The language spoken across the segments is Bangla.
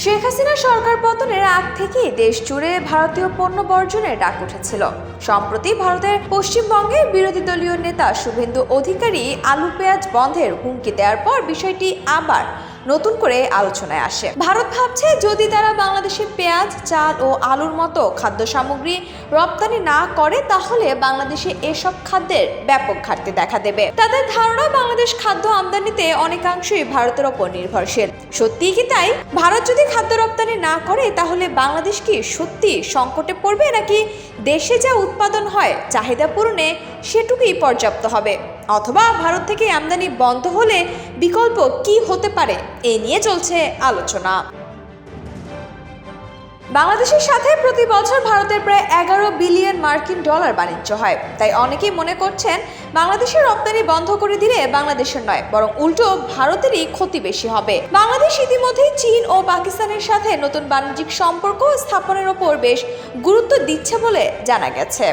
শেখ হাসিনা সরকার পতনের আগ থেকেই দেশ জুড়ে ভারতীয় পণ্য বর্জনের ডাক উঠেছিল। সম্প্রতি ভারতের পশ্চিমবঙ্গে বিরোধী দলীয় নেতা শুভেন্দু অধিকারী আলু পেঁয়াজ বন্ধের হুমকি দেওয়ার পর বিষয়টি আবার নতুন করে আলোচনায় আসে। ভারত ভাবছে যদি তারা বাংলাদেশে পেঁয়াজ, চাল ও আলুর মতো খাদ্য সামগ্রী রপ্তানি না করে তাহলে বাংলাদেশে এসব খাদ্যের ব্যাপক ঘাটতি দেখা দেবে। তাদের ধারণা বাংলাদেশ খাদ্য আমদানিতে অনেকাংশই ভারতের ওপর নির্ভরশীল। সত্যিই কি তাই? ভারত যদি খাদ্য রপ্তানি না করে তাহলে বাংলাদেশ কি সত্যি সংকটে পড়বে, নাকি দেশে যা উৎপাদন হয় চাহিদা পূরণে সেটুকুই পর্যাপ্ত হবে? অথবা ভারত থেকে আমদানি বন্ধ হলে বিকল্প কি হতে পারে, এ নিয়ে চলছে আলোচনা। বাংলাদেশের সাথে প্রতি বছর ভারতের প্রায় 11 বিলিয়ন মার্কিন ডলার বাণিজ্য হয়। তাই অনেকেই মনে করছেন বাংলাদেশের রপ্তানি বন্ধ করে দিলে বাংলাদেশের নয় বরং উল্টো ভারতেরই ক্ষতি বেশি হবে। বাংলাদেশ ইতিমধ্যেই চীন ও পাকিস্তানের সাথে নতুন বাণিজ্যিক সম্পর্ক স্থাপনের ওপর বেশ গুরুত্ব দিচ্ছে বলে জানা গেছে।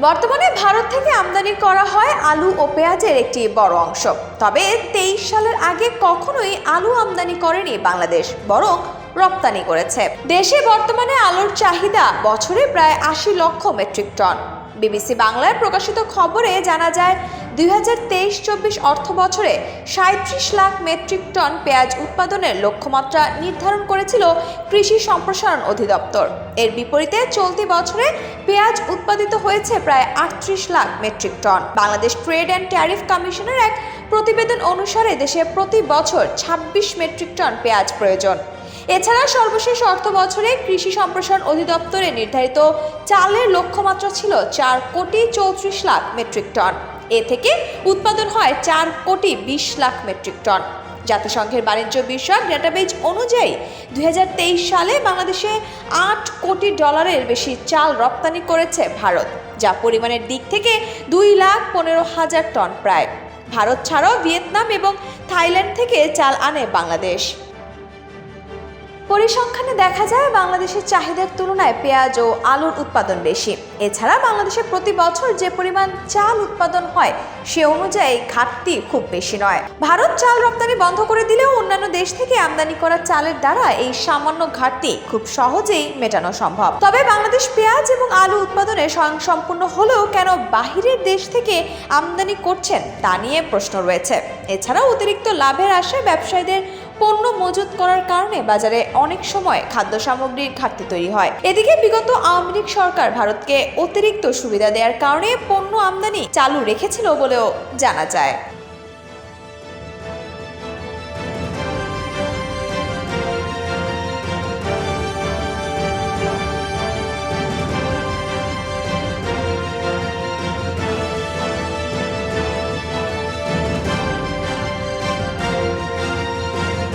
বর্তমানে ভারত থেকে আমদানি করা হয় আলু ও পেঁয়াজের একটি বড় অংশ। তবে 23 সালের আগে কখনোই আলু আমদানি করেনি বাংলাদেশ, বরং রপ্তানি করেছে। দেশে বর্তমানে আলুর চাহিদা বছরে প্রায় 80 লক্ষ মেট্রিক টন। বিবিসি বাংলায় প্রকাশিত খবরে জানা যায় 2023-24 অর্থ বছরে 37 লাখ মেট্রিক টন পেঁয়াজ উৎপাদনের লক্ষ্যমাত্রা নির্ধারণ করেছিল কৃষি সম্প্রসারণ অধিদপ্তর। এর বিপরীতে চলতি বছরে পেঁয়াজ উৎপাদিত হয়েছে প্রায় 38 lakh metric ton. Bangladesh trade and tariff কমিশনের এক প্রতিবেদন অনুসারে দেশে প্রতি বছর 26 মেট্রিক টন পেঁয়াজ প্রয়োজন। এছাড়া সর্বশেষ অর্থ বছরে কৃষি সম্প্রসারণ অধিদপ্তরে নির্ধারিত চালের লক্ষ্যমাত্রা ছিল 4 কোটি 34 লাখ মেট্রিক টন। এ থেকে উৎপাদন হয় 4 কোটি 20 লাখ মেট্রিক টন। জাতিসংঘের বাণিজ্য বিষয়ক ডেটাবেজ অনুযায়ী 2023 সালে বাংলাদেশে 8 কোটি ডলারের বেশি চাল রপ্তানি করেছে ভারত, যা পরিমাণের দিক থেকে 2,15,000 টন প্রায়। ভারত ছাড়াও ভিয়েতনাম এবং থাইল্যান্ড থেকে চাল আনে বাংলাদেশ। পরিসংখ্যানে দেখা যায় বাংলাদেশের চাহিদার তুলনায় পেঁয়াজ ও আলুর উৎপাদন বেশি। এছাড়া বাংলাদেশে প্রতি বছর যে পরিমাণ চাল উৎপাদন হয় সে অনুযায়ী ঘাটতি খুব বেশি নয়। ভারত চাল রপ্তানি বন্ধ করে দিলেও অন্যান্য দেশ থেকে আমদানি করা চালের দ্বারা এই সামান্য ঘাটতি খুব সহজেই মেটানো সম্ভব। তবে বাংলাদেশ পেঁয়াজ এবং আলু উৎপাদনে স্বয়ংসম্পূর্ণ হলেও কেন বাহিরের দেশ থেকে আমদানি করছেন তা নিয়ে প্রশ্ন রয়েছে। এছাড়াও অতিরিক্ত লাভের আশায় ব্যবসায়ীদের পণ্য মজুত করার কারণে বাজারে অনেক সময় খাদ্য সামগ্রীর ঘাটতি তৈরি হয়। এদিকে বিগত আওয়ামী লীগ সরকার ভারতকে অতিরিক্ত সুবিধা দেওয়ার কারণে পণ্য আমদানি চালু রেখেছিল বলেও জানা যায়।